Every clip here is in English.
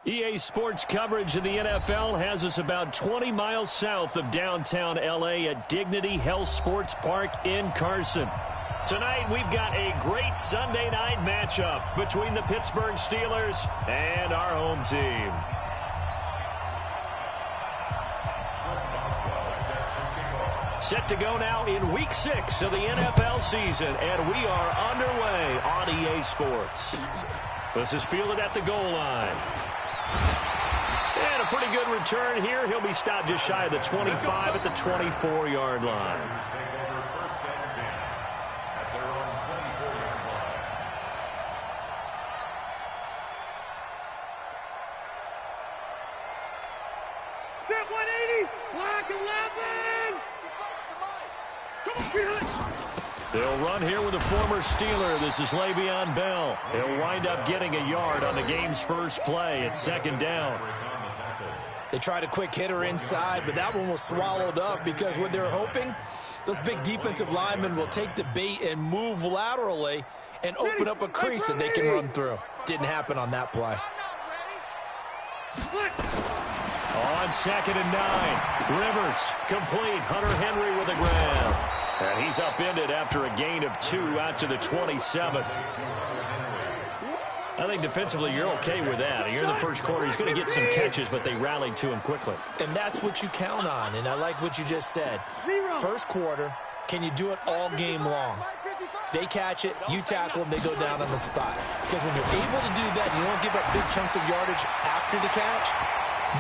EA Sports coverage of the NFL has us about 20 miles south of downtown L.A. at Dignity Health Sports Park in Carson. Tonight, we've got a great Sunday night matchup between the Pittsburgh Steelers and our home team. Set to go now in Week 6 of the NFL season, and we are underway on EA Sports. This is fielded at the goal line. And a pretty good return here. He'll be stopped just shy of the 25 at the 24-yard line. They'll run here with a former Steeler. This is Le'Veon Bell. He'll wind up getting a yard on the game's first play. It's second down. They tried a quick hitter inside, but that one was swallowed up because what they're hoping, those big defensive linemen will take the bait and move laterally and open up a crease that they can run through. Didn't happen on that play. On second and 9, Rivers complete. Hunter Henry with a grab. And he's upended after a gain of 2 out to the 27. I think defensively you're okay with that. Here in the first quarter, he's going to get some catches, but they rallied to him quickly. And that's what you count on, and I like what you just said. First quarter, can you do it all game long? They catch it, you tackle them, they go down on the spot. Because when you're able to do that, you don't give up big chunks of yardage after the catch,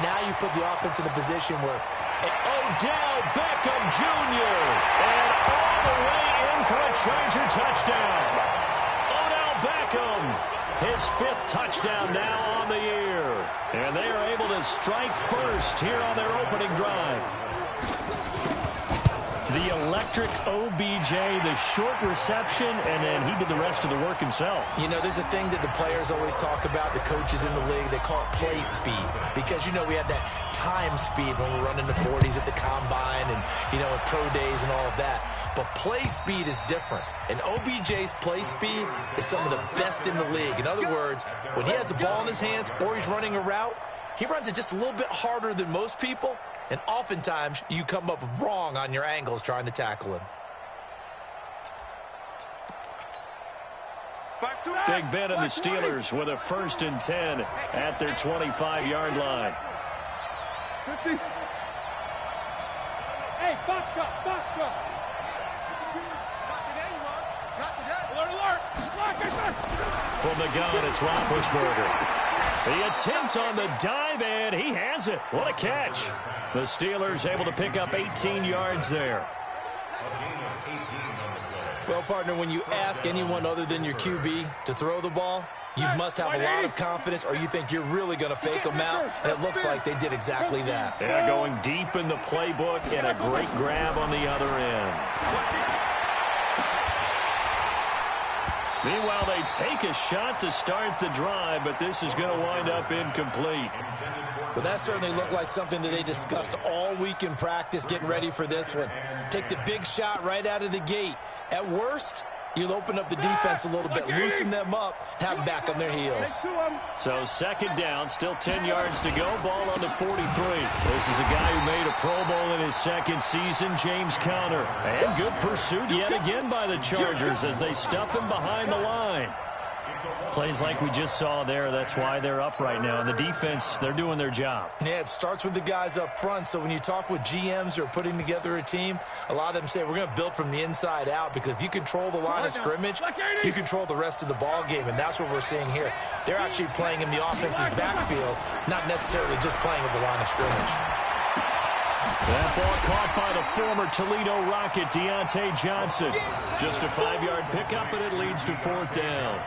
now you put the offense in a position where Odell Beckham Jr. And all the way in for a Charger touchdown. Odell Beckham, his 5th touchdown now on the year. And they are able to strike first here on their opening drive. The electric OBJ, the short reception, and then he did the rest of the work himself. You know, there's a thing that the players always talk about, the coaches in the league, they call it play speed. Because, you know, we have that time speed when we're running the 40s at the combine and, you know, at pro days and all of that. But play speed is different. And OBJ's play speed is some of the best in the league. In other words, when he has the ball in his hands or he's running a route, he runs it just a little bit harder than most people. And oftentimes, you come up wrong on your angles trying to tackle him. Big Ben and the Steelers with a 1st and 10 at their 25-yard line. 50. Hey, box drop, box drop. Not today, you are. Not today. Alert, alert. From the gun, it's Roethlisberger. The attempt on the dive, and he has it. What a catch. The Steelers able to pick up 18 yards there. Well, partner, when you ask anyone other than your QB to throw the ball, you must have a lot of confidence or you think you're really going to fake them out, and it looks like they did exactly that. Yeah, going deep in the playbook and a great grab on the other end. Meanwhile, they take a shot to start the drive, but this is going to wind up incomplete. Well, that certainly looked like something that they discussed all week in practice, getting ready for this one. Take the big shot right out of the gate. At worst, you'll open up the defense a little bit, loosen them up, have them back on their heels. So second down, still 10 yards to go, ball on the 43. This is a guy who made a Pro Bowl in his 2nd season, James Conner. And good pursuit yet again by the Chargers as they stuff him behind the line. Plays like we just saw there, that's why they're up right now. And the defense, they're doing their job. Yeah, it starts with the guys up front. So when you talk with GMs who are putting together a team, a lot of them say we're going to build from the inside out, because if you control the line of scrimmage, you control the rest of the ball game, and that's what we're seeing here. They're actually playing in the offense's backfield, not necessarily just playing at the line of scrimmage. That ball caught by the former Toledo Rocket, Deontay Johnson. Just a 5-yard pickup, and it leads to 4th down.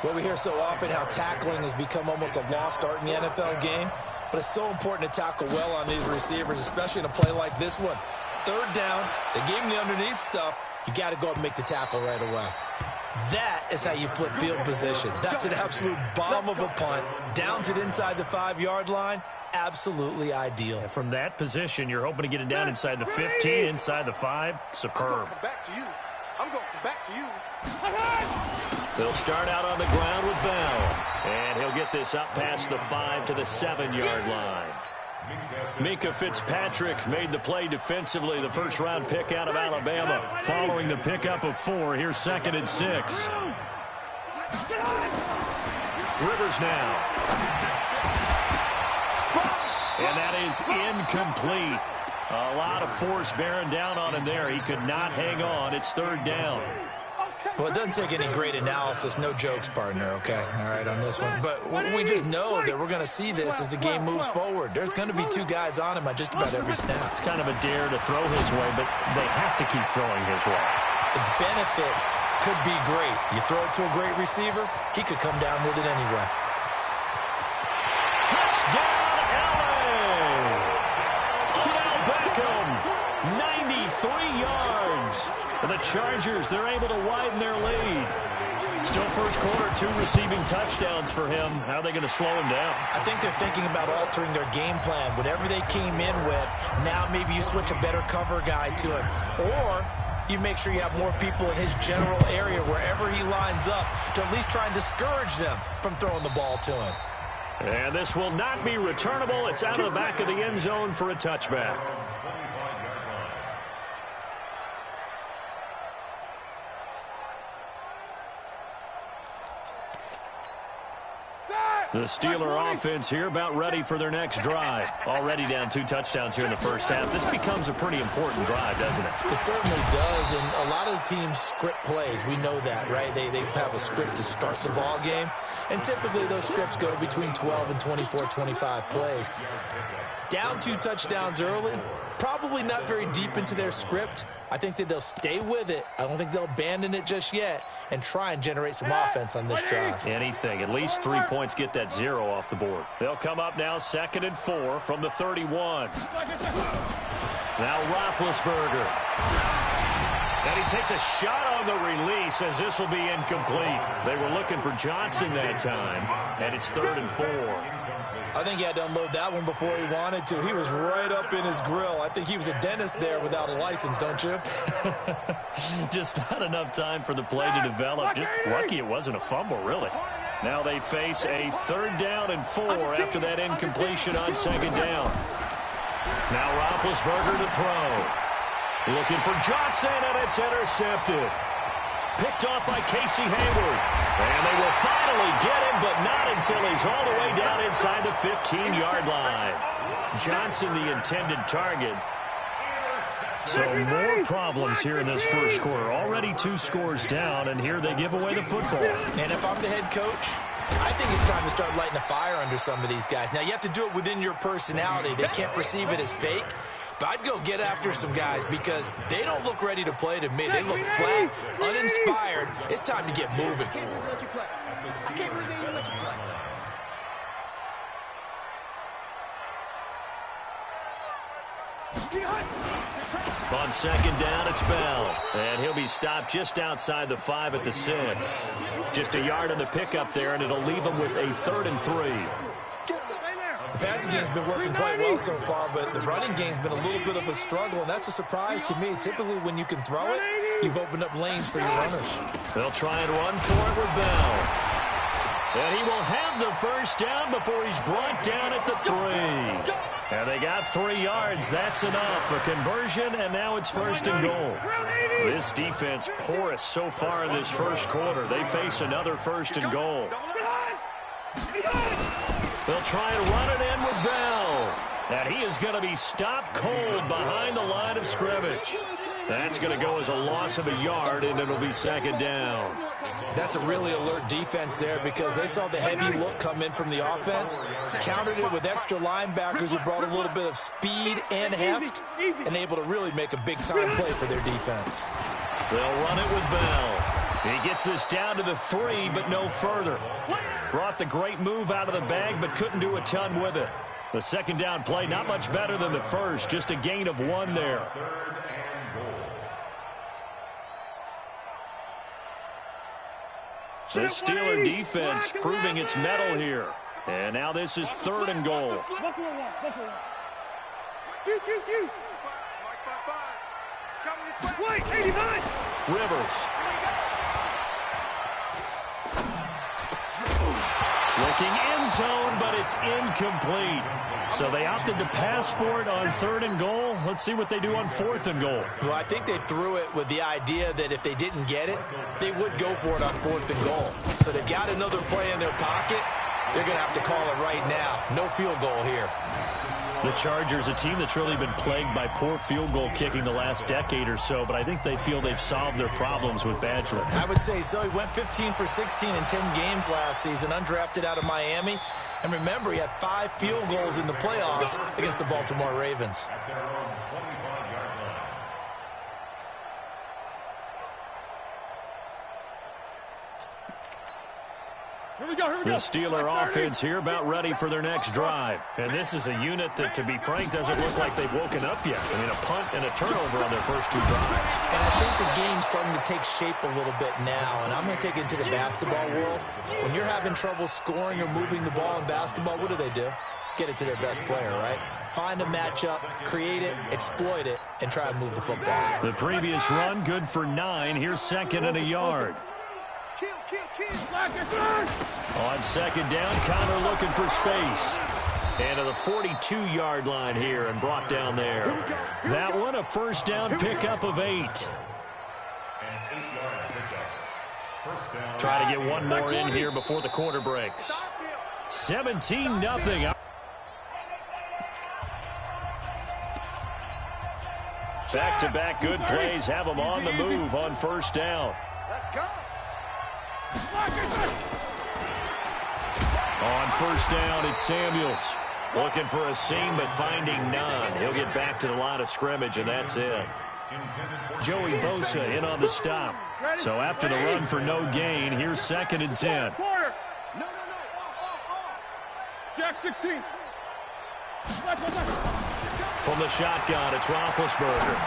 Well, we hear so often how tackling has become almost a lost art in the NFL game, but it's so important to tackle well on these receivers, especially in a play like this one. 3rd down, they gave him the underneath stuff. You got to go up and make the tackle right away. That is how you flip field position. That's an absolute bomb of a punt. Downs it inside the 5-yard line. Absolutely ideal. And from that position, you're hoping to get it down inside the 15, inside the 5. Superb. Back to you. I'm going back to you. They'll start out on the ground with Bell. And he'll get this up past the 5 to the 7-yard line. Mika Fitzpatrick made the play defensively, the first-round pick out of Alabama. Following the pickup of 4, here's 2nd and 6. Rivers now. And that is incomplete. A lot of force bearing down on him there. He could not hang on. It's 3rd down. Well, it doesn't take any great analysis. No jokes, partner, okay? All right, on this one. But we just know that we're going to see this as the game moves forward. There's going to be 2 guys on him on just about every snap. It's kind of a dare to throw his way, but they have to keep throwing his way. The benefits could be great. You throw it to a great receiver, he could come down with it anyway. Touchdown, LA! Odell Beckham, 93 yards. And the Chargers, they're able to widen their lead. Still first quarter, 2 receiving touchdowns for him. How are they going to slow him down? I think they're thinking about altering their game plan. Whatever they came in with, now maybe you switch a better cover guy to him. Or you make sure you have more people in his general area wherever he lines up to at least try and discourage them from throwing the ball to him. And this will not be returnable. It's out of the back of the end zone for a touchback. The Steeler offense here about ready for their next drive. Already down 2 touchdowns here in the first half. This becomes a pretty important drive, doesn't it? It certainly does, and a lot of the teams script plays. We know that, right? They have a script to start the ball game, and typically those scripts go between 12 and 24, 25 plays. Down 2 touchdowns early, probably not very deep into their script. I think that they'll stay with it. I don't think they'll abandon it just yet and try and generate some offense on this drive. Anything. At least 3 points get that 0 off the board. They'll come up now 2nd and 4 from the 31. Now Roethlisberger. And he takes a shot on the release as this will be incomplete. They were looking for Johnson that time, and it's 3rd and 4. I think he had to unload that one before he wanted to. He was right up in his grill. I think he was a dentist there without a license, don't you? Just not enough time for the play to develop. Just lucky it wasn't a fumble, really. Now they face a 3rd down and 4 after that incompletion on 2nd down. Now Roethlisberger to throw. Looking for Johnson, and it's intercepted. Picked off by Casey Hayward. And they will finally get him, but not until he's all the way down inside the 15-yard line. Johnson, the intended target. So more problems here in this first quarter. Already 2 scores down, and here they give away the football. And if I'm the head coach, I think it's time to start lighting a fire under some of these guys. Now, you have to do it within your personality. They can't perceive it as fake. But I'd go get after some guys because they don't look ready to play to me. They look flat, uninspired. It's time to get moving. I can't believe they let you play. I can't believe they even let you play. On 2nd down, it's Bell. And he'll be stopped just outside the 5 at the 6. Just a yard on the pickup there, and it'll leave him with a 3rd and 3. The passing game's been working quite well so far, but the running game's been a little bit of a struggle, and that's a surprise to me. Typically, when you can throw it, you've opened up lanes for your runners. They'll try and run for it with Bell. And he will have the first down before he's brought down at the 3. And they got 3 yards. That's enough. A conversion, and now it's 1st and goal. This defense porous so far in this first quarter. They face another 1st and goal. They'll try and run it in with Bell. And he is going to be stopped cold behind the line of scrimmage. That's going to go as a loss of a yard, and it'll be 2nd down. That's a really alert defense there because they saw the heavy look come in from the offense, countered it with extra linebackers who brought a little bit of speed and heft, and able to really make a big-time play for their defense. They'll run it with Bell. He gets this down to the 3, but no further. Brought the great move out of the bag, but couldn't do a ton with it. The 2nd down play, not much better than the first, just a gain of 1 there. The Steeler defense proving its mettle here. And now this is 3rd and goal. Wait, 89! Rivers. Looking end zone, but it's incomplete. So they opted to pass for it on 3rd and goal. Let's see what they do on 4th and goal. Well, I think they threw it with the idea that if they didn't get it, they would go for it on 4th and goal. So they've got another play in their pocket. They're going to have to call it right now. No field goal here. The Chargers, a team that's really been plagued by poor field goal kicking the last decade or so, but I think they feel they've solved their problems with Badger. I would say so. He went 15 for 16 in 10 games last season, undrafted out of Miami. And remember, he had 5 field goals in the playoffs against the Baltimore Ravens. The Steeler offense here about ready for their next drive. And this is a unit that, to be frank, doesn't look like they've woken up yet. I mean, a punt and a turnover on their first 2 drives. And I think the game's starting to take shape a little bit now. And I'm going to take it into the basketball world. When you're having trouble scoring or moving the ball in basketball, what do? Get it to their best player, right? Find a matchup, create it, exploit it, and try to move the football. The previous run, good for 9. Here's 2nd and a yard. On 2nd down, Connor looking for space. And to the 42-yard line here and brought down there. That one, a 1st down pickup of 8. Try to get one more in here before the quarter breaks. 17-0. Back-to-back good plays have them on the move on 1st down. Let's go. On 1st down, it's Samuels. Looking for a seam, but finding none. He'll get back to the line of scrimmage, and that's it. Joey Bosa in on the stop. So after the run for no gain, here's 2nd and 10. No. Jack 16. From the shotgun, it's Roethlisberger.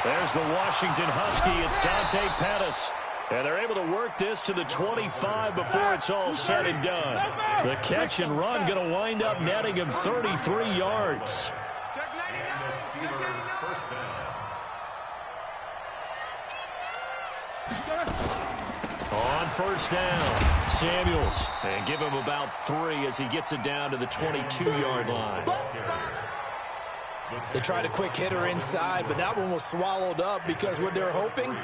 There's the Washington Husky. It's Dante Pettis. And they're able to work this to the 25 before it's all said and done. The catch and run going to wind up netting him 33 yards. On 1st down, Samuels. And give him about 3 as he gets it down to the 22-yard line. They tried a quick hitter inside, but that one was swallowed up because what they're hoping,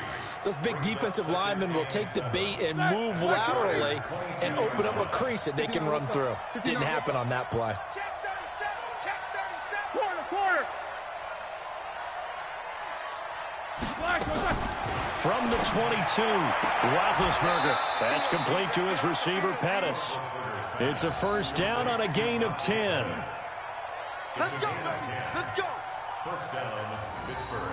those big defensive linemen will take the bait and move laterally and open up a crease that they can run through. Didn't happen on that play. From the 22, Roethlisberger. That's complete to his receiver, Pettis. It's a 1st down on a gain of 10. Let's go, let's go. 1st down, Pittsburgh.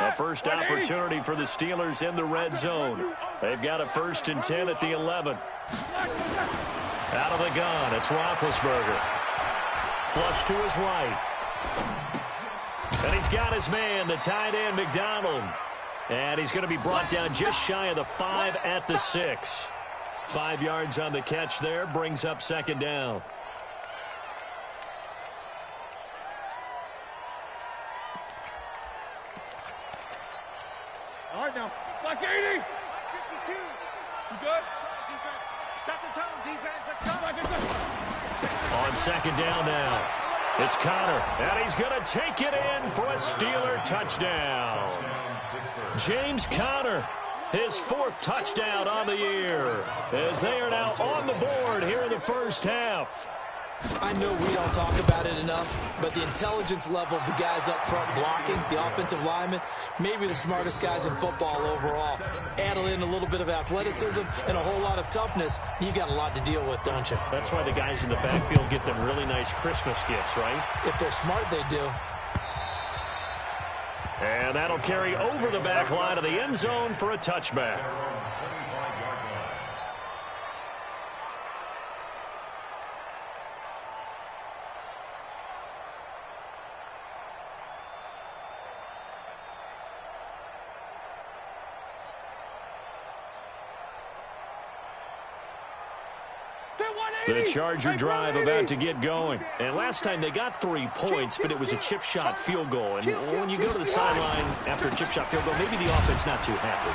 A first opportunity for the Steelers in the red zone. They've got a 1st and 10 at the 11. Out of the gun, it's Roethlisberger. Flush to his right. And he's got his man, the tight end, McDonald. And he's going to be brought down just shy of the 5 at the 6. 5 yards on the catch there, brings up 2nd down. All right now. Black 80. 52. You good? Set the tone, defense. Let's go. On 2nd down now, it's Connor. And he's going to take it in for a Steeler touchdown. James Conner, his 4th touchdown on the year, as they are now on the board here in the 1st half. I know we don't talk about it enough, but the intelligence level of the guys up front blocking, the offensive linemen, maybe the smartest guys in football overall. Add in a little bit of athleticism and a whole lot of toughness, you got a lot to deal with, don't you? That's why the guys in the backfield get them really nice Christmas gifts, right? If they're smart, they do. And that'll carry over the back line of the end zone for a touchback. The Charger drive about to get going. And last time they got 3 points, but it was a chip shot field goal. And when you go to the sideline after a chip shot field goal, maybe the offense not too happy.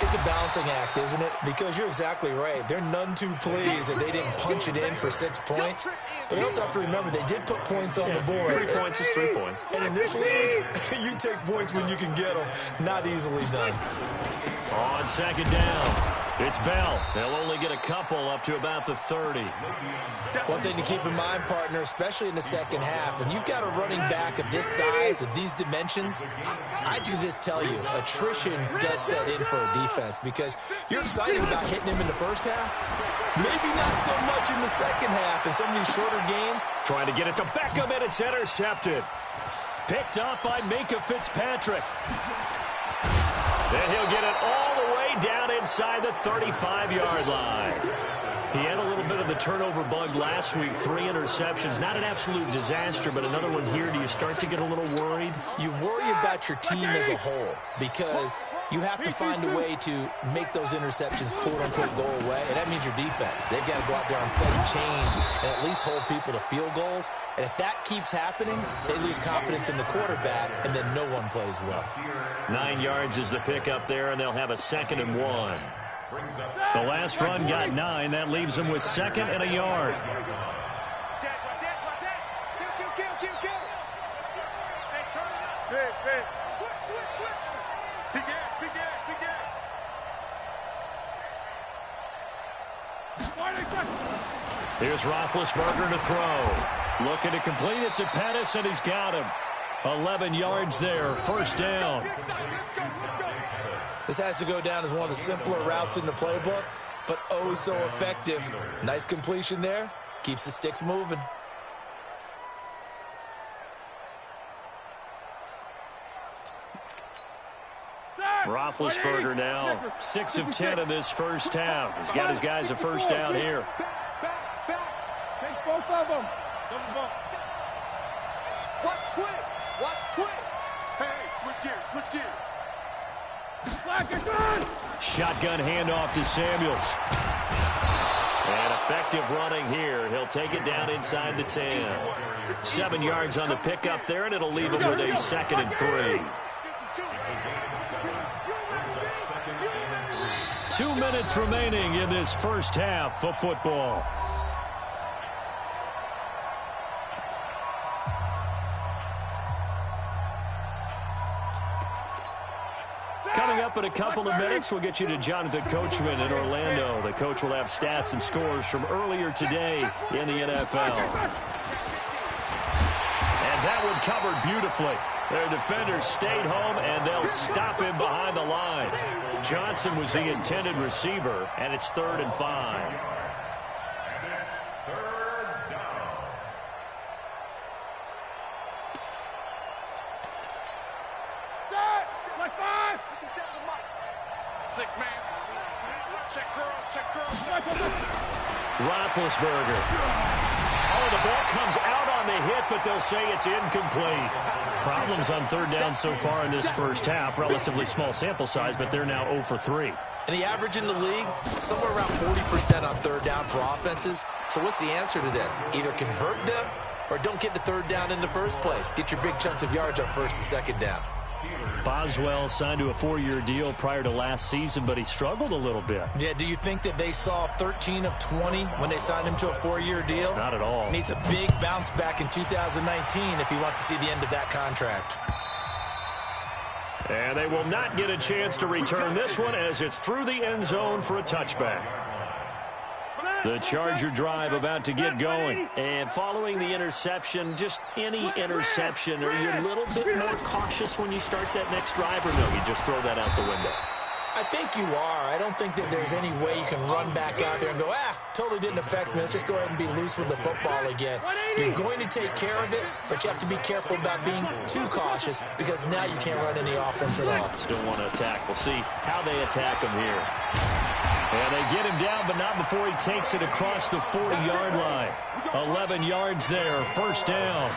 It's a balancing act, isn't it? Because you're exactly right. They're none too pleased that they didn't punch it in for 6 points. But you also have to remember they did put points on the board. 3 points is 3 points. And in this league, you take points when you can get them. Not easily done. On second down, it's Bell. They'll only get a couple up to about the 30. One thing to keep in mind, partner, especially in the second half, when you've got a running back of this size, of these dimensions, I can just tell you, attrition does set in for a defense because you're excited about hitting him in the first half. Maybe not so much in the second half, and some of these shorter gains. Trying to get it to Beckham, and it's intercepted. Picked up by Minka Fitzpatrick. Then he'll get it all the way down inside the 35-yard line. He had a little bit of the turnover bug last week, 3 interceptions. Not an absolute disaster, but another one here. Do you start to get a little worried? You worry about your team as a whole because you have to find a way to make those interceptions, quote-unquote, go away, and that means your defense. They've got to go out there and set and change and at least hold people to field goals. And if that keeps happening, they lose confidence in the quarterback, and then no one plays well. 9 yards is the pickup there, and they'll have a 2nd and 1. The last run got 9. That leaves them with 2nd and a yard. Here's Roethlisberger to throw. Looking to complete it to Pettis, and he's got him. 11 yards there, first down. This has to go down as one of the simpler routes in the playbook, but oh so effective. Nice completion there. Keeps the sticks moving. Roethlisberger now 6 of 10 in this first half. He's got his guys a first down here. Take both of them. Double bump. Watch twist. Watch twist. Hey, switch gears. Switch gears. Shotgun handoff to Samuels. And effective running here. He'll take it down inside the 10. 7 yards on the pickup there, and it'll leave him with a 2nd and 3. 2 minutes remaining in this first half of football. Coming up in a couple of minutes, we'll get you to Jonathan Coachman in Orlando. The coach will have stats and scores from earlier today in the NFL. And that one covered beautifully. Their defenders stayed home, and they'll stop him behind the line. Johnson was the intended receiver, and it's 3rd and 5. Roethlisberger. Oh, the ball comes out on the hit, but they'll say it's incomplete. Problems on 3rd down so far in this first half. Relatively small sample size, but they're now 0 for 3. And the average in the league, somewhere around 40% on 3rd down for offenses. So what's the answer to this? Either convert them or don't get to 3rd down in the first place. Get your big chunks of yards on 1st and 2nd down. Boswell signed to a 4-year deal prior to last season, but he struggled a little bit. Yeah, do you think that they saw 13 of 20 when they signed him to a 4-year deal? Not at all. Needs a big bounce back in 2019 if he wants to see the end of that contract. And they will not get a chance to return this one as it's through the end zone for a touchback. The Charger drive about to get going. And following the interception, just any interception, are you a little bit more cautious when you start that next drive, or no, you just throw that out the window? I think you are. I don't think that there's any way you can run back out there and go, totally didn't affect me. Let's just go ahead and be loose with the football again. You're going to take care of it, but you have to be careful about being too cautious because now you can't run any offense at all. Still want to attack. We'll see how they attack him here. And they get him down, but not before he takes it across the 40-yard line. 11 yards there, first down.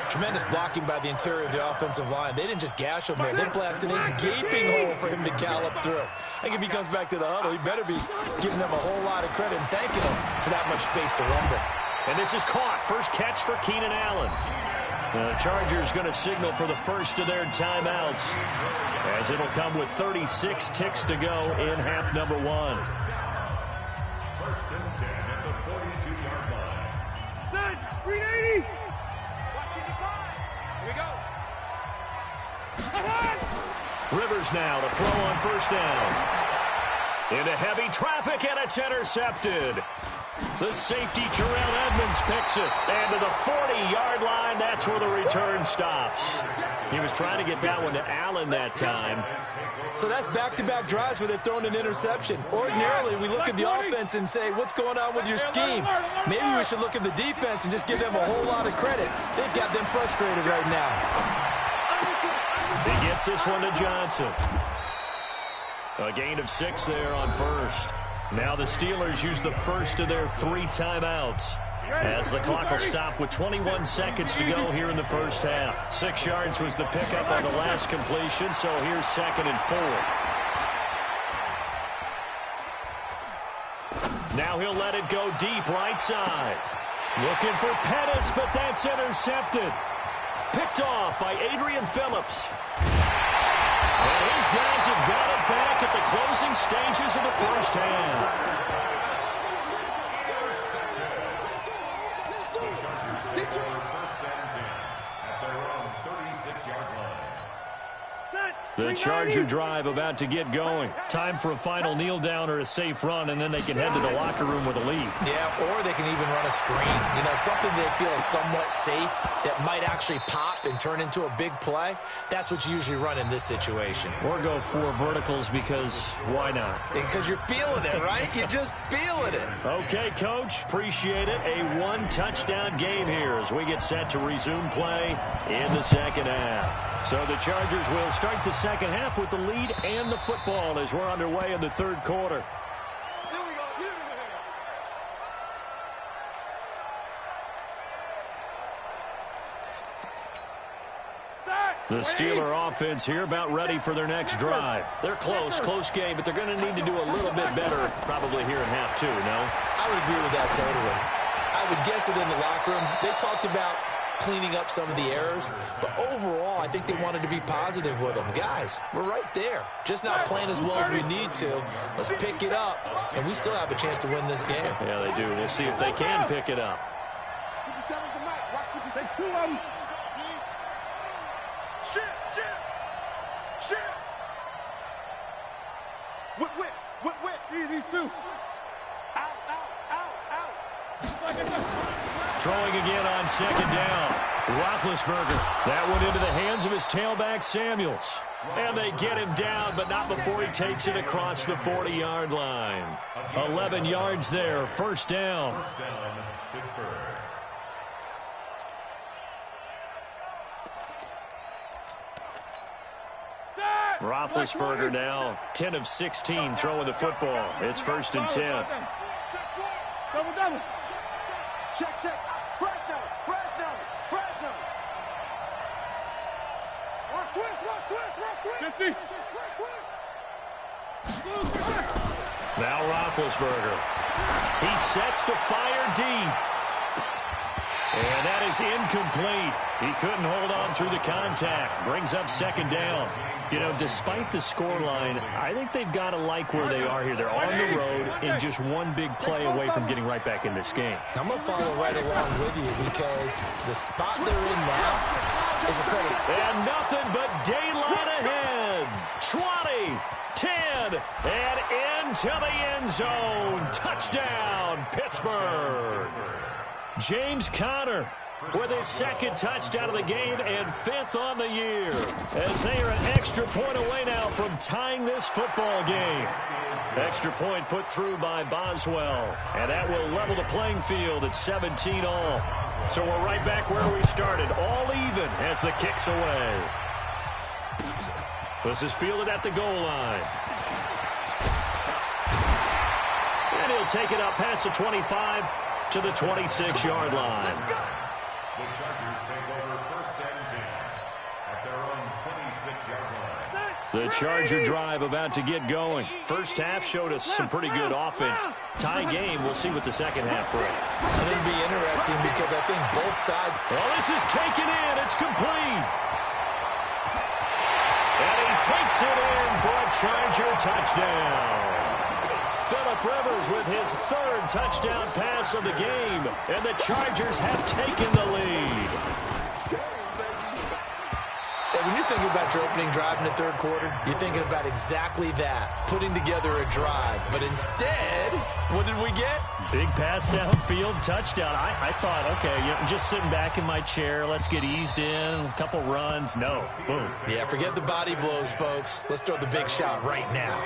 Tremendous blocking by the interior of the offensive line. They didn't just gash him there. They blasted a gaping hole for him to gallop through. I think if he comes back to the huddle, he better be giving them a whole lot of credit and thanking them for that much space to rumble. And this is caught. First catch for Keenan Allen. The Chargers going to signal for the first of their timeouts, as it'll come with 36 ticks to go in half number one. First and 10 at the 42-yard line. Set, 380. Watching the five. Here we go. Rivers now to throw on first down. Into heavy traffic, and it's intercepted. The safety, Terrell Edmonds, picks it. And to the 40-yard line, that's where the return stops. He was trying to get that one to Allen that time. So that's back-to-back drives where they've thrown an interception. Ordinarily, we look at the offense and say, what's going on with your scheme? Maybe we should look at the defense and just give them a whole lot of credit. They've got them frustrated right now. He gets this one to Johnson. A gain of 6 there on first. Now the Steelers use the first of their 3 timeouts, as the clock will stop with 21 seconds to go here in the first half. 6 yards was the pickup on the last completion, so here's 2nd and 4. Now he'll let it go deep right side. Looking for Pettis, but that's intercepted. Picked off by Adrian Phillips. And his guys have got it back at the closing stages of the first half. The Charger drive about to get going. Time for a final kneel down or a safe run, and then they can head to the locker room with a lead. Yeah, or they can even run a screen. You know, something they feel is somewhat safe that might actually pop and turn into a big play. That's what you usually run in this situation. Or go 4 verticals, because why not? Because you're feeling it, right? You're just feeling it. Okay, Coach. Appreciate it. A 1-touchdown game here as we get set to resume play in the second half. So the Chargers will start the second half with the lead and the football as we're underway in the third quarter. The Steeler offense here about ready for their next drive. They're close game, but they're going to need to do a little bit better probably here in half 2, no? I would agree with that totally. I would guess it in the locker room. They talked about cleaning up some of the errors, but overall, I think they wanted to be positive with them. Guys, we're right there. Just not playing as well as we need to. Let's pick it up, and we still have a chance to win this game. Yeah, they do. We'll see if they can pick it up. 57's the mic. Watch what you say. 2 of them. Shit. Whip. These 2. Out. Throwing again on second down. Roethlisberger. That one into the hands of his tailback, Samuels. And they get him down, but not before he takes it across the 40-yard line. 11 yards there, first down. First down, Pittsburgh. Roethlisberger now 10 of 16 throwing the football. It's 1st and 10. Double. Check. Fresno. Watch twist. 50. Now Roethlisberger. He sets to fire deep. And that is incomplete. He couldn't hold on through the contact. Brings up second down. You know, despite the scoreline, I think they've got to like where they are here. They're on the road and just one big play away from getting right back in this game. I'm going to follow right along with you because the spot they're in now is incredible. And nothing but daylight ahead. 20, 10, and into the end zone. Touchdown, Pittsburgh. James Conner with his 2nd touchdown of the game and 5th on the year, as they are an extra point away now from tying this football game. Extra point put through by Boswell, and that will level the playing field at 17 all. So we're right back where we started, all even as the kick's away. This is fielded at the goal line. And he'll take it up past the 25 to the 26-yard line. The Chargers take over 1st and 10 at their own 26-yard line. The Charger drive about to get going. First half showed us some pretty good offense. Tie game. We'll see what the second half brings. It'll be interesting because I think both sides... Well, this is taken in. It's complete. And he takes it in for a Charger touchdown. Phillip Rivers with his 3rd touchdown pass of the game. And the Chargers have taken the lead. When you're thinking about your opening drive in the 3rd quarter, you're thinking about exactly that, putting together a drive. But instead, what did we get? Big pass downfield, touchdown. I thought, okay, just sitting back in my chair, let's get eased in, a couple runs. No, boom. Yeah, forget the body blows, folks. Let's throw the big shot right now.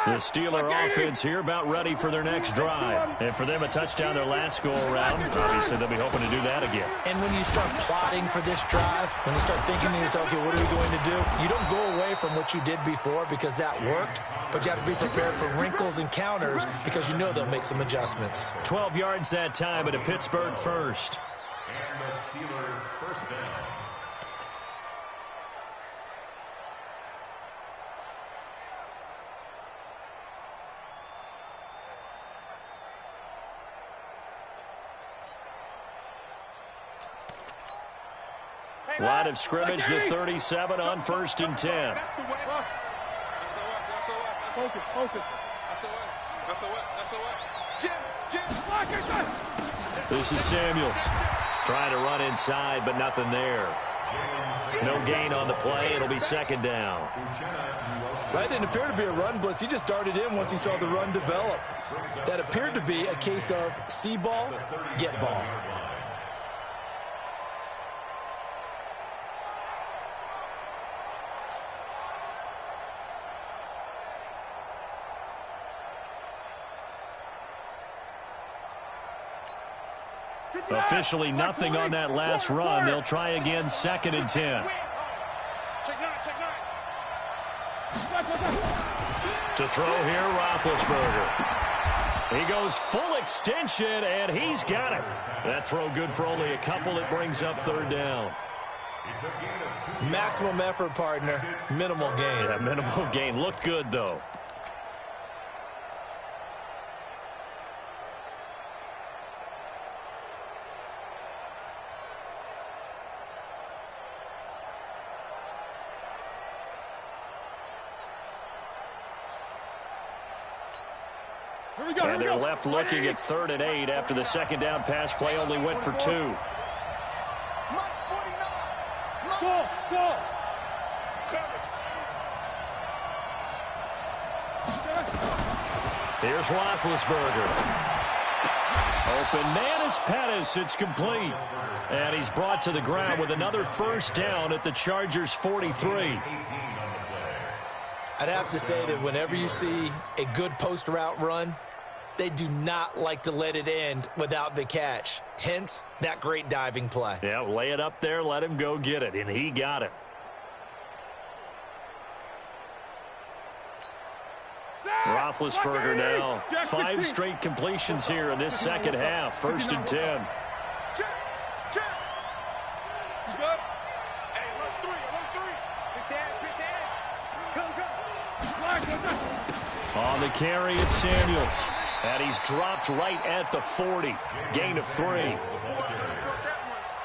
The Steeler offense here about ready for their next drive. And for them, a touchdown their last go-around. Obviously, they'll be hoping to do that again. And when you start plotting for this drive, when you start thinking to yourself, okay, what are we going to do? You don't go away from what you did before because that worked, but you have to be prepared for wrinkles and counters because you know they'll make some adjustments. 12 yards that time at a Pittsburgh first. And the Steelers 1st down. Line of scrimmage, the 37 on 1st and 10. Focus. This is Samuels. Trying to run inside, but nothing there. No gain on the play. It'll be 2nd down. That didn't appear to be a run blitz. He just darted in once he saw the run develop. That appeared to be a case of see ball, get ball. Officially nothing on that last run. They'll try again 2nd and 10. To throw here, Roethlisberger. He goes full extension, and he's got it. That throw good for only a couple. It brings up 3rd down. Maximum effort, partner. Minimal gain. Yeah, minimal gain. Looked good, though. And they're left looking at 3rd and 8 after the 2nd down pass play only went for 2. Here's Roethlisberger. Open man is Pettis. It's complete. And he's brought to the ground with another 1st down at the Chargers 43. I'd have to say that whenever you see a good post route run, they do not like to let it end without the catch. Hence, that great diving play. Yeah, lay it up there, let him go get it, and he got it. Roethlisberger now. 5 straight completions here in this 2nd half. 1st and 10. On the carry, it's Samuels. And he's dropped right at the 40. Gain of 3.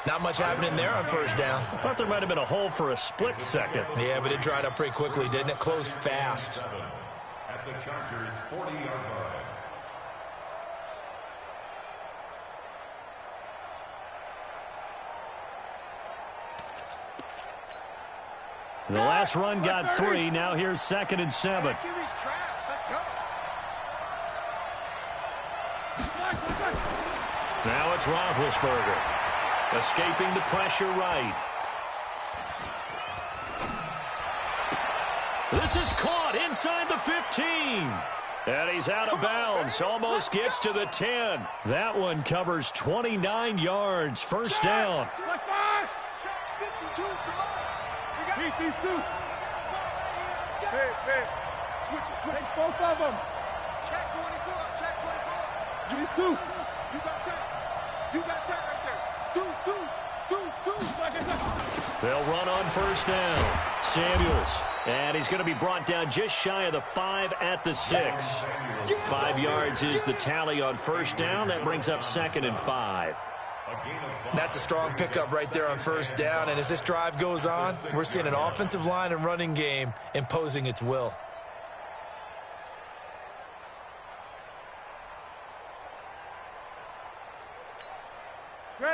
Not much happening there on 1st down. I thought there might have been a hole for a split second. Yeah, but it dried up pretty quickly, didn't it? Closed fast. At the Chargers' 40-yard line. The last run got 3. Now here's 2nd and 7. Now it's Roethlisberger. Escaping the pressure right. This is caught inside the 15. And he's out of bounds. Almost gets to the 10. That one covers 29 yards. 1st down. These two. Hey. Hey, switch it, switch. Take both of them. Check 24, check 24. You two. You got 10. You got 10 right there. Deuce. They'll run on first down. Samuels. And he's going to be brought down just shy of the 5 at the 6. 5 yards is the tally on first down. That brings up 2nd and 5. That's a strong pickup right there on first down. And as this drive goes on, we're seeing an offensive line and running game imposing its will.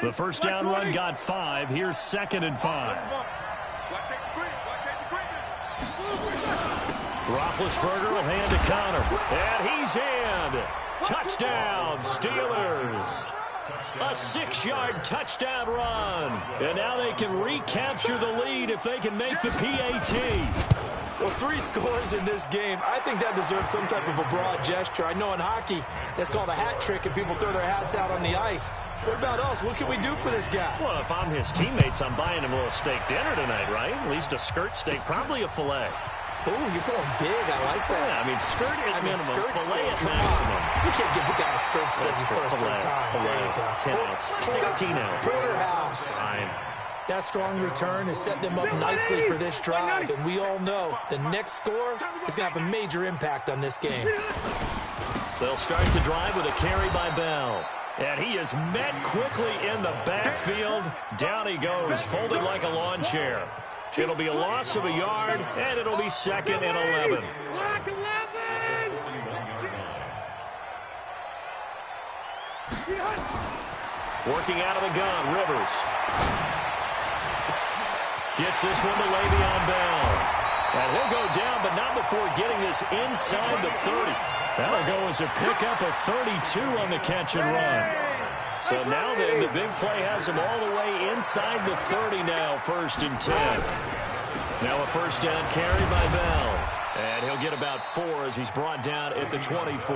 The first down run got 5. Here's 2nd and 5. Roethlisberger will hand to Connor. And he's in. Touchdown, Steelers. A 6-yard touchdown run. And now they can recapture the lead if they can make the PAT. Well, 3 scores in this game. I think that deserves some type of a broad gesture. I know in hockey, that's called a hat trick, and people throw their hats out on the ice. What about us? What can we do for this guy? Well, if I'm his teammates, I'm buying him a little steak dinner tonight, right? At least a skirt steak, probably a filet. Oh, you're going big. I like that. Yeah, I mean, skirt at minimum, filet at maximum. You can't give the guy a skirt steak his first 3 times. Filet, 10 ounce, 16 ounce. Porterhouse. Fine. That strong return has set them up nicely for this drive, and we all know the next score is going to have a major impact on this game. They'll start the drive with a carry by Bell. And he is met quickly in the backfield. Down he goes, folded like a lawn chair. It'll be a loss of a yard, and it'll be 2nd and 11. Working out of the gun, Rivers. Gets this one to Le'Veon Bell. And he'll go down, but not before getting this inside the 30. That'll go as a pickup of 32 on the catch and run. So now then, the big play has him all the way inside the 30 now, 1st and 10. Now a first down carry by Bell. And he'll get about 4 as he's brought down at the 24.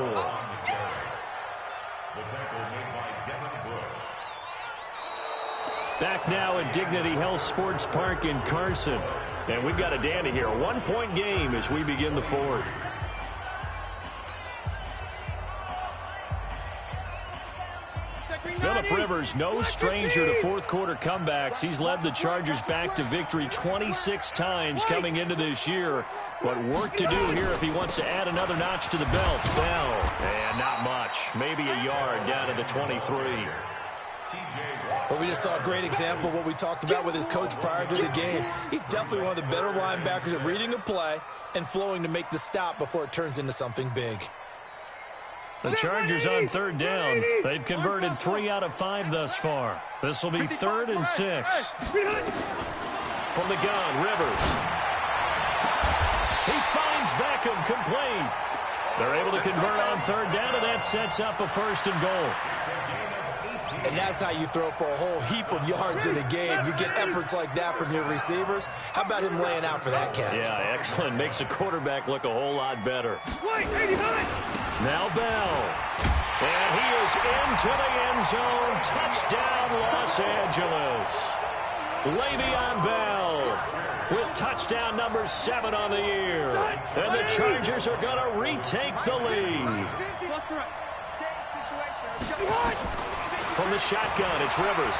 Back now at Dignity Health Sports Park in Carson. And we've got a dandy here. A 1-point game as we begin the 4th. Phillip Rivers, no stranger to fourth-quarter comebacks. He's led the Chargers back to victory 26 times coming into this year. But work to do here if he wants to add another notch to the belt. Bell, and not much. Maybe a yard down to the 23. Well, we just saw a great example of what we talked about with his coach prior to the game. He's definitely one of the better linebackers at reading a play and flowing to make the stop before it turns into something big. The Chargers on 3rd down. They've converted 3 out of 5 thus far. This will be 3rd and 6. From the gun, Rivers. He finds Beckham complete. They're able to convert on 3rd down, and that sets up a 1st and goal. And that's how you throw for a whole heap of yards in a game. You get efforts like that from your receivers. How about him laying out for that catch? Yeah, excellent. Makes the quarterback look a whole lot better. Now Bell. And he is into the end zone. Touchdown, Los Angeles. Le'Veon Bell with touchdown number 7 on the year. And the Chargers are going to retake the lead. From the shotgun, it's Rivers.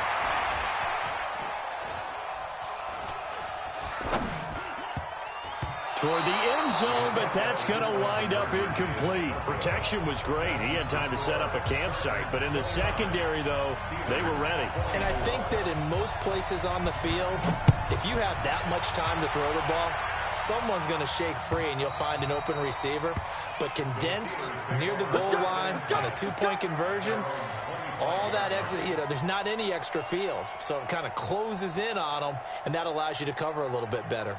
Toward the end zone, but that's going to wind up incomplete. Protection was great. He had time to set up a campsite. But in the secondary, though, they were ready. And I think that in most places on the field, if you have that much time to throw the ball, someone's going to shake free and you'll find an open receiver. But condensed near the goal line on a 2-point conversion, all that extra, there's not any extra field. So it kind of closes in on them, and that allows you to cover a little bit better.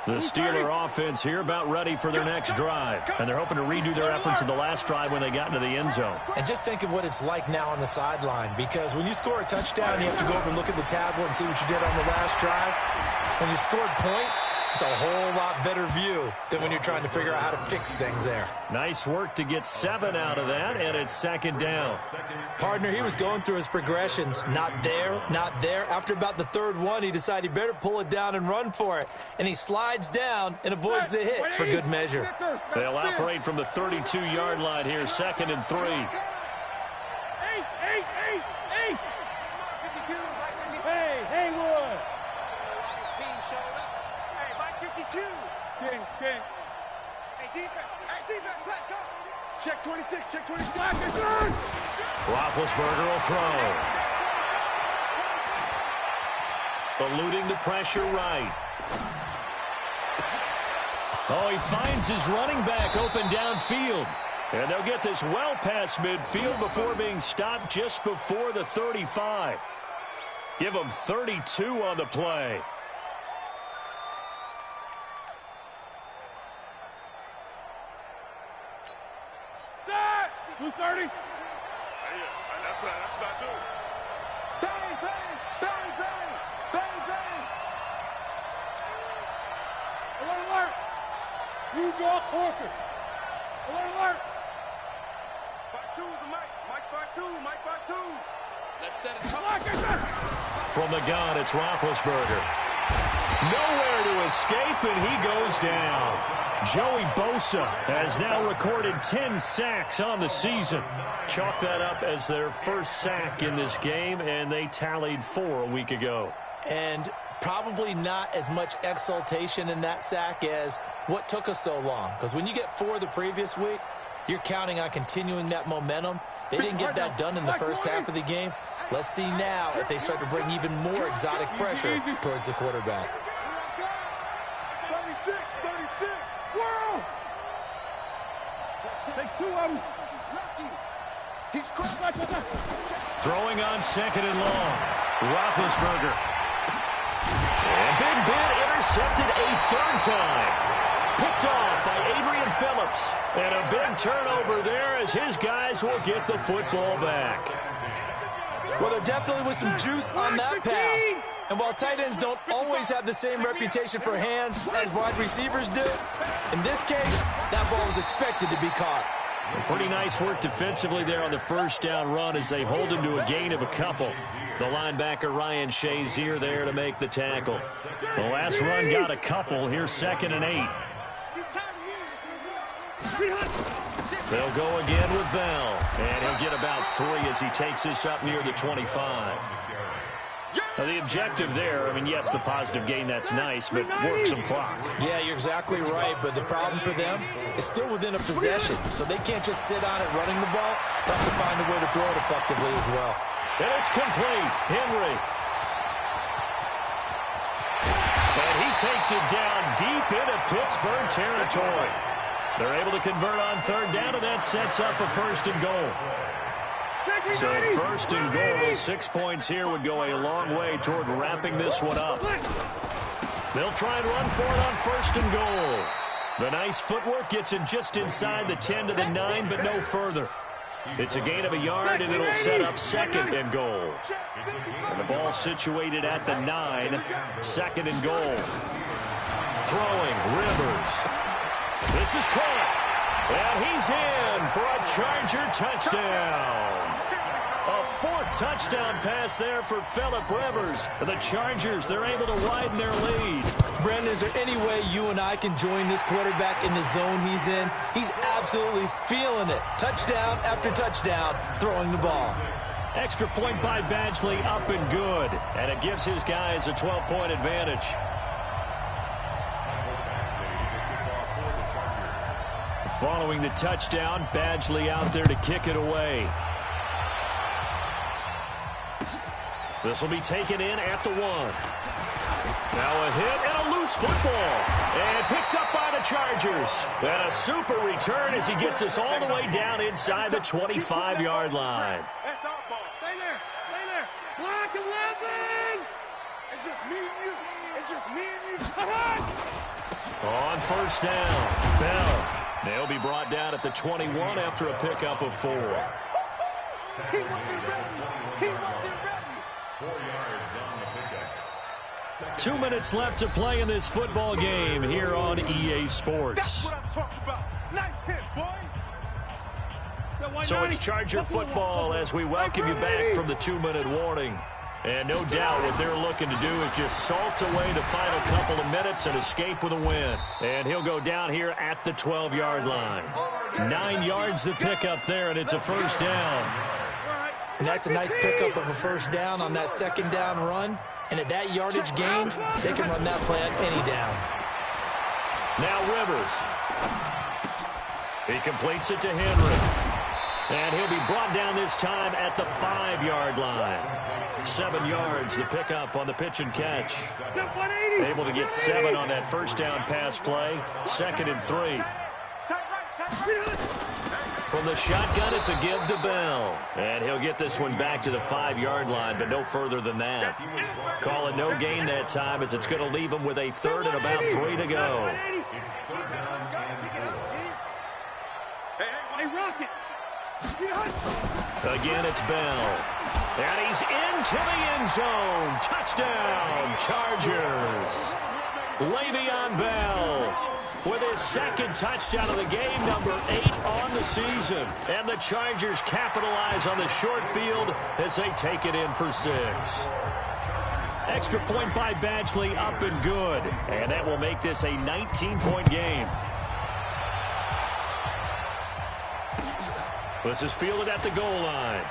The Steeler offense here about ready for their next drive. And they're hoping to redo their efforts in the last drive when they got into the end zone. And just think of what it's like now on the sideline, because when you score a touchdown, you have to go over and look at the tablet and see what you did on the last drive. When you scored points, It's a whole lot better view than when you're trying to figure out how to fix things there. Nice work to get 7 out of that, and it's second down. Partner, he was going through his progressions. Not there, not there. After about the third one, he decided he better pull it down and run for it. And he slides down and avoids the hit for good measure. They'll operate from the 32-yard line here, 2nd and 3. Hey, Haywood. His team showed up. Hey, Mike 52. King. Hey, defense, let's go. Check 26, check 26. Roethlisberger will throw. Eluding the pressure right. Oh, he finds his running back open downfield. And they'll get this well past midfield before being stopped just before the 35. Give them 32 on the play. Set! 230. That's not good. Bang! Alert! You draw quarters. Alert! 5-2 is the Mike 5-2. Let's set it up. From the gun, it's Roethlisberger. Nowhere to escape, and he goes down. Joey Bosa has now recorded 10 sacks on the season. Chalk that up as their first sack in this game, and they tallied 4 a week ago. And probably not as much exultation in that sack as what took us so long. Because when you get 4 the previous week, you're counting on continuing that momentum. They didn't get that done in the first half of the game. Let's see now if they start to bring even more exotic pressure towards the quarterback. 36. Whoa! Take 2 of them. He's cracked. Throwing on 2nd and long. Roethlisberger. And Big Ben intercepted a 3rd time. Picked off by Adrian Phillips. And a big turnover there as his guys will get the football back. Well, there definitely was some juice on that pass. And while tight ends don't always have the same reputation for hands as wide receivers do, in this case, that ball was expected to be caught. Pretty nice work defensively there on the first down run as they hold him to a gain of a couple. The linebacker Ryan Shazier there to make the tackle. The last run got a couple. Here's 2nd and 8. They'll go again with Bell. And he'll get about 3 as he takes this up near the 25. Now, the objective there, I mean, yes, the positive gain, that's nice, but work some clock. Yeah, you're exactly right, but the problem for them is still within a possession, so they can't just sit on it running the ball. They have to find a way to throw it effectively as well. And it's complete. Henry. And he takes it down deep into Pittsburgh territory. They're able to convert on 3rd down, and that sets up a 1st and goal. So 1st and goal, 6 points here would go a long way toward wrapping this one up. They'll try and run for it on 1st and goal. The nice footwork gets him just inside the 10 to the 9, but no further. It's a gain of a yard, and it'll set up 2nd and goal. And the ball situated at the 9, 2nd and goal. Throwing, Rivers. This is caught, and he's in for a Charger touchdown. A 4th touchdown pass there for Phillip Rivers. The Chargers, they're able to widen their lead. Brandon, is there any way you and I can join this quarterback in the zone he's in? He's absolutely feeling it. Touchdown after touchdown, throwing the ball. Extra point by Badgley, up and good. And it gives his guys a 12-point advantage. Following the touchdown, Badgley out there to kick it away. This will be taken in at the 1. Now a hit and a loose football. And picked up by the Chargers. And a super return as he gets us all the way down inside the 25-yard line. That's our ball. Stay there. Block 11. It's just me and you. On 1st down, Bell. They'll be brought down at the 21 after a pickup of 4. He wasn't ready. 4 yards on the pickup. 2 minutes left to play in this football game here on EA Sports. That's what I'm talking about. Nice hit, boy. So it's Charger football as we welcome you back from the 2-minute warning. And no doubt what they're looking to do is just salt away the final couple of minutes and escape with a win. And he'll go down here at the 12-yard line. 9 yards to pick up there, and it's a first down. And that's a nice pickup of a first down on that second down run. And at that yardage gained, they can run that play on any down. Now Rivers. He completes it to Henry. And he'll be brought down this time at the 5-yard line. 7 yards the pickup on the pitch and catch. Able to get 7 on that first down pass play. 2nd and 3. From the shotgun, it's a give to Bell. And he'll get this one back to the 5-yard line, but no further than that. Calling no gain that time as it's going to leave him with a 3rd and about 3 to go. Hey, Rocket. Again, it's Bell. And he's into the end zone. Touchdown, Chargers. Le'Veon Bell with his 2nd touchdown of the game, number 8 on the season. And the Chargers capitalize on the short field as they take it in for 6. Extra point by Badgley, up and good. And that will make this a 19-point game. This is fielded at the goal line.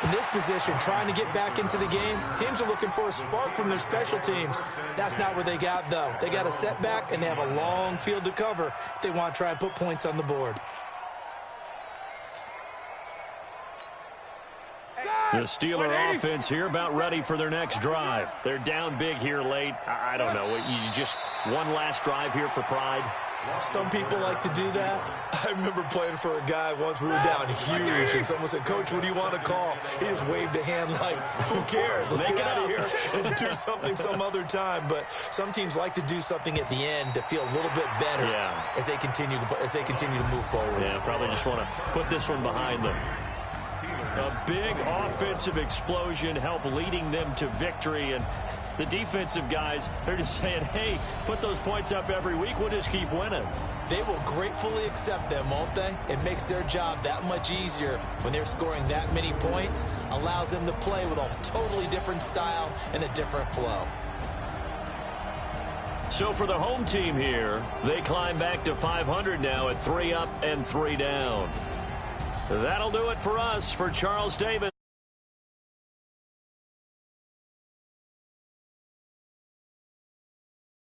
In this position, trying to get back into the game, teams are looking for a spark from their special teams. That's not what they got, though. They got a setback, and they have a long field to cover if they want to try and put points on the board. The Steeler offense here about ready for their next drive. They're down big here late. I don't know. You just one last drive here for pride? Some people like to do that. I remember playing for a guy once. We were down huge, and someone said, "Coach, what do you want to call?" He just waved a hand like, "Who cares? Let's get out of here and do something some other time." But some teams like to do something at the end to feel a little bit better as they continue to move forward. Yeah, probably just want to put this one behind them. A big offensive explosion helped leading them to victory, and the defensive guys, they're just saying, hey, put those points up every week, we'll just keep winning. They will gratefully accept them, won't they? It makes their job that much easier when they're scoring that many points, allows them to play with a totally different style and a different flow. So for the home team here, they climb back to 500 now at 3 up and 3 down. That'll do it for us. For Charles Davis.